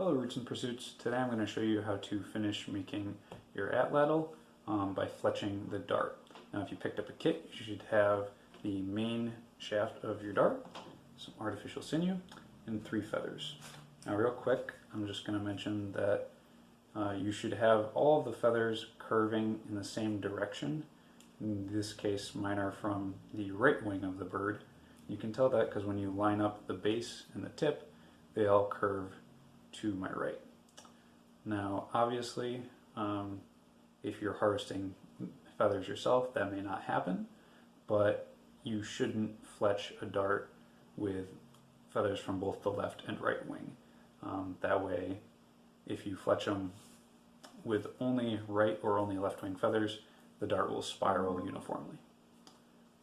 Hello Roots and Pursuits. Today I'm going to show you how to finish making your atlatl by fletching the dart. Now if you picked up a kit, you should have the main shaft of your dart, some artificial sinew, and 3 feathers. Now real quick, I'm just going to mention that you should have all of the feathers curving in the same direction. In this case, mine are from the right wing of the bird. You can tell that because when you line up the base and the tip, they all curve to my right. Now obviously if you're harvesting feathers yourself, that may not happen, but you shouldn't fletch a dart with feathers from both the left and right wing. That way, if you fletch them with only right or only left wing feathers, the dart will spiral uniformly.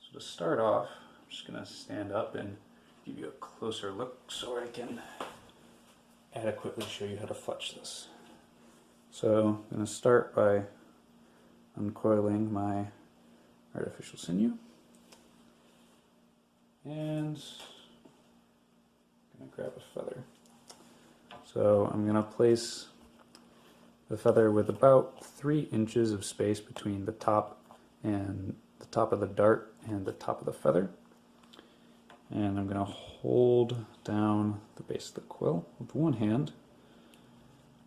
So to start off, I'm just going to stand up and give you a closer look so I can adequately show you how to fletch this. So I'm going to start by uncoiling my artificial sinew and I'm going to grab a feather. So I'm going to place the feather with about 3 inches of space between the top of the dart and the top of the feather. And I'm going to hold down the base of the quill with one hand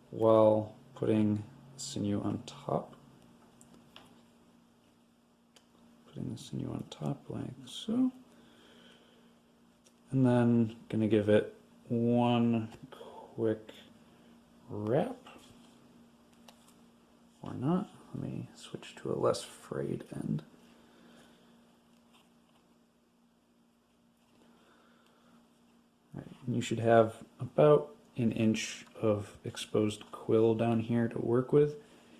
while putting the sinew on top. Putting the sinew on top like so. And then going to give it one quick wrap. Or not. Let me switch to a less frayed end. You should have about an inch of exposed quill down here to work with.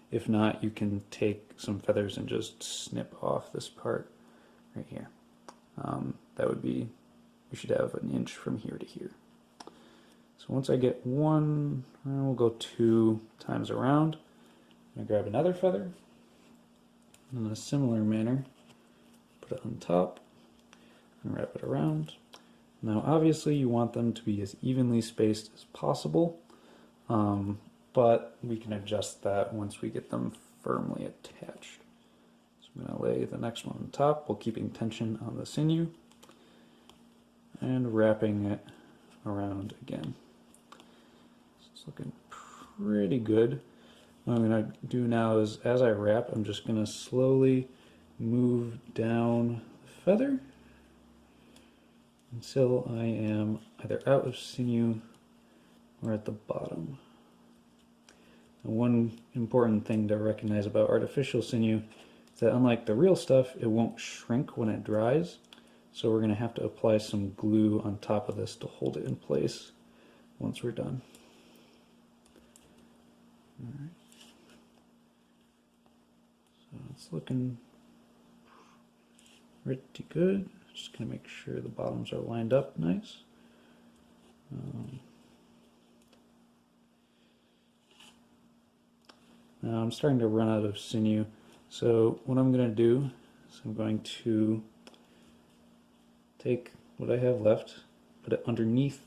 If not, you can take some feathers and just snip off this part right here. That would be, you should have an inch from here to here. So once I get one, we'll go 2 times around. I'm going to grab another feather, and in a similar manner, put it on top and wrap it around. Now obviously you want them to be as evenly spaced as possible, but we can adjust that once we get them firmly attached. So I'm going to lay the next one on top while keeping tension on the sinew and wrapping it around again. So it's looking pretty good. What I'm going to do now is, as I wrap, I'm just going to slowly move down the feather until I am either out of sinew or at the bottom. And one important thing to recognize about artificial sinew is that unlike the real stuff, it won't shrink when it dries. So we're going to have to apply some glue on top of this to hold it in place once we're done. All right. So it's looking pretty good. Just going to make sure the bottoms are lined up nice. Now I'm starting to run out of sinew, so what I'm going to do is I'm going to take what I have left, put it underneath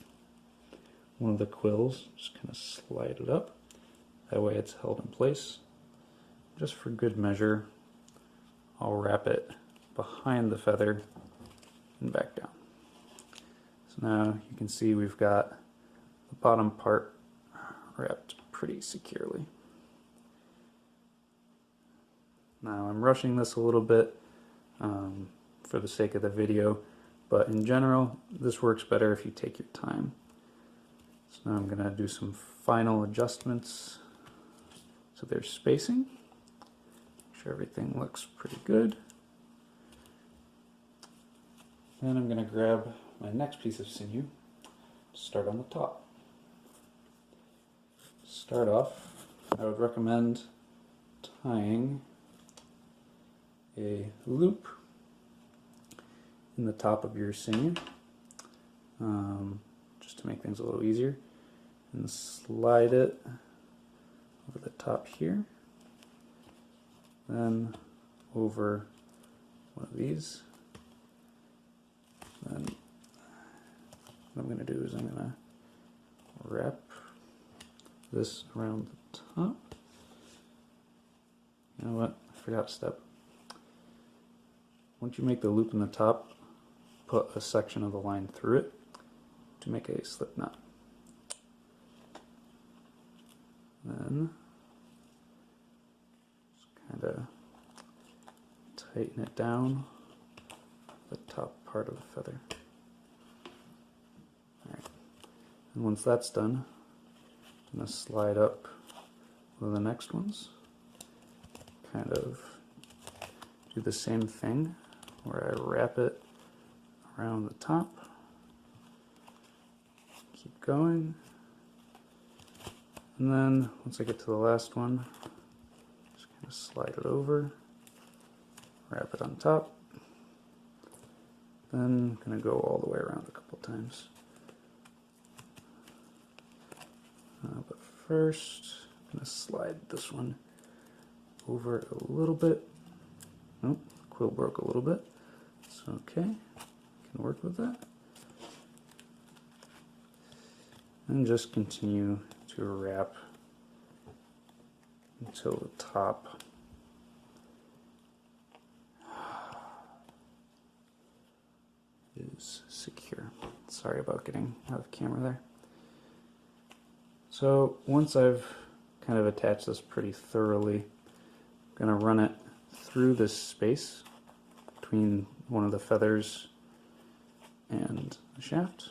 one of the quills, just kind of slide it up. That way it's held in place. Just for good measure, I'll wrap it behind the feather and back down. So now you can see we've got the bottom part wrapped pretty securely. Now I'm rushing this a little bit for the sake of the video, but in general this works better if you take your time. So now I'm going to do some final adjustments so there's spacing. Make sure everything looks pretty good. Then I'm going to grab my next piece of sinew, start on the top. To start off, I would recommend tying a loop in the top of your sinew, just to make things a little easier, and slide it over the top here, then over one of these. Then what I'm going to do is I'm going to wrap this around the top. You know what? I forgot a step. Once you make the loop in the top, put a section of the line through it to make a slip knot. Then just kind of tighten it down the top part of the feather. Alright, and once that's done, I'm going to slide up with the next ones. Kind of do the same thing where I wrap it around the top. Keep going. And then once I get to the last one, just kind of slide it over, wrap it on top. Then I'm going to go all the way around a couple times. But first, I'm going to slide this one over a little bit. Oh, quill broke a little bit. It's okay. Can work with that. And just continue to wrap until the top is secure. Sorry about getting out of camera there. So once I've kind of attached this pretty thoroughly, I'm going to run it through this space between one of the feathers and the shaft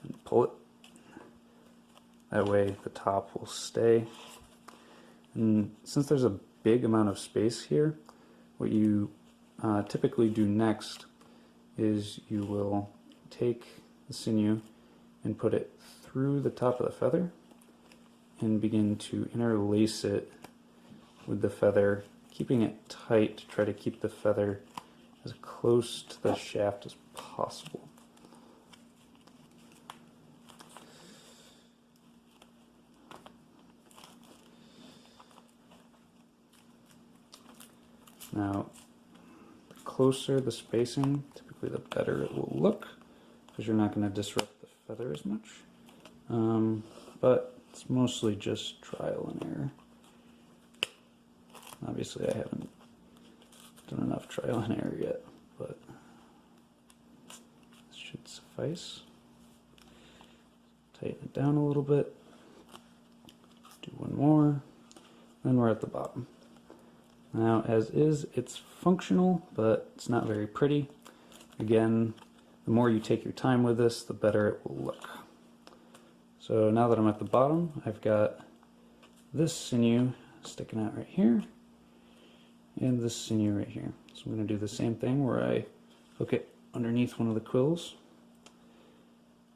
and pull it. That way the top will stay. And since there's a big amount of space here, what you typically do next is you will take the sinew and put it through the top of the feather and begin to interlace it with the feather, keeping it tight to try to keep the feather as close to the shaft as possible. Now, the closer the spacing, typically the better it will look, because you're not going to disrupt the feather as much. But it's mostly just trial and error. Obviously I haven't done enough trial and error yet, but this should suffice. Tighten it down a little bit. Do one more, then we're at the bottom. Now, as is, it's functional, but it's not very pretty. Again, the more you take your time with this, the better it will look. So now that I'm at the bottom, I've got this sinew sticking out right here, and this sinew right here. So I'm going to do the same thing where I hook it underneath one of the quills,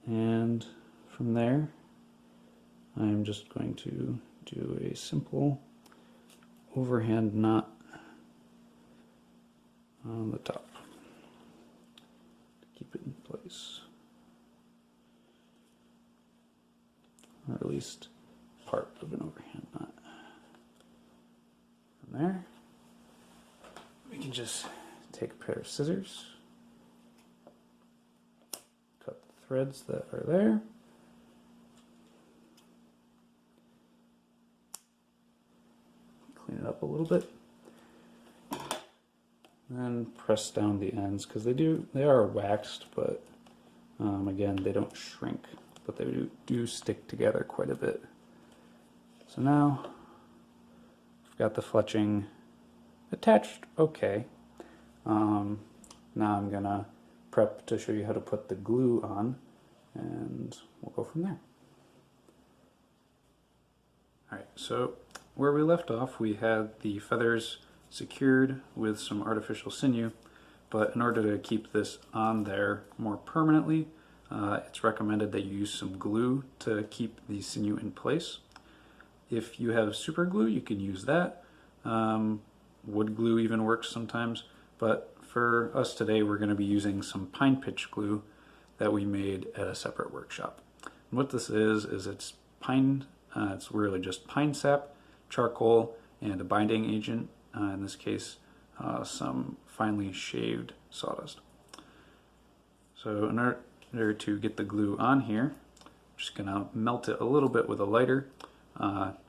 and from there, I'm just going to do a simple overhand knot on the top to keep it in place, or at least part of an overhand knot. From there, we can just take a pair of scissors, cut the threads that are there, clean it up a little bit, and press down the ends, because they are waxed, but again, they don't shrink, but they do stick together quite a bit. So now I've got the fletching attached okay. Now I'm gonna prep to show you how to put the glue on, and we'll go from there. Alright, so where we left off, we had the feathers secured with some artificial sinew, but in order to keep this on there more permanently, it's recommended that you use some glue to keep the sinew in place. If you have super glue, you can use that. Wood glue even works sometimes, but for us today, we're going to be using some pine pitch glue that we made at a separate workshop. And what this is it's pine. It's really just pine sap, charcoal, and a binding agent. In this case, some finely shaved sawdust. So in order to get the glue on here, I'm just going to melt it a little bit with a lighter.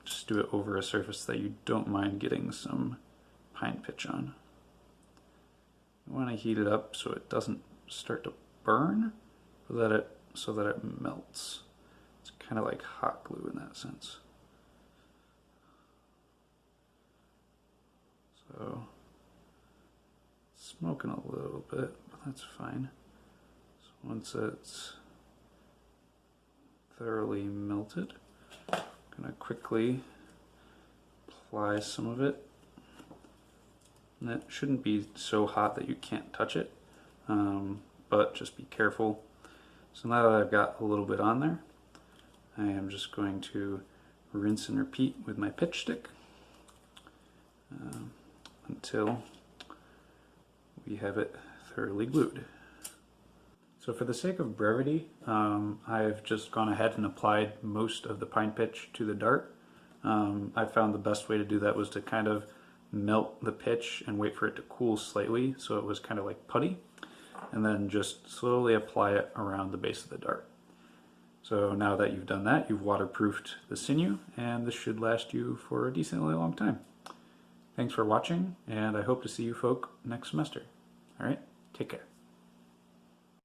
just do it over a surface that you don't mind getting some pine pitch on. You want to heat it up so it doesn't start to burn, so that it melts. It's kind of like hot glue in that sense. So smoking a little bit, but that's fine. So once it's thoroughly melted, I'm going to quickly apply some of it. And it shouldn't be so hot that you can't touch it, but just be careful. So now that I've got a little bit on there, I am just going to rinse and repeat with my pitch stick until we have it thoroughly glued. So for the sake of brevity, I've just gone ahead and applied most of the pine pitch to the dart. I found the best way to do that was to kind of melt the pitch and wait for it to cool slightly so it was kind of like putty, and then just slowly apply it around the base of the dart. So now that you've done that, you've waterproofed the sinew, and this should last you for a decently long time. Thanks for watching, and I hope to see you folk next semester. Alright, take care.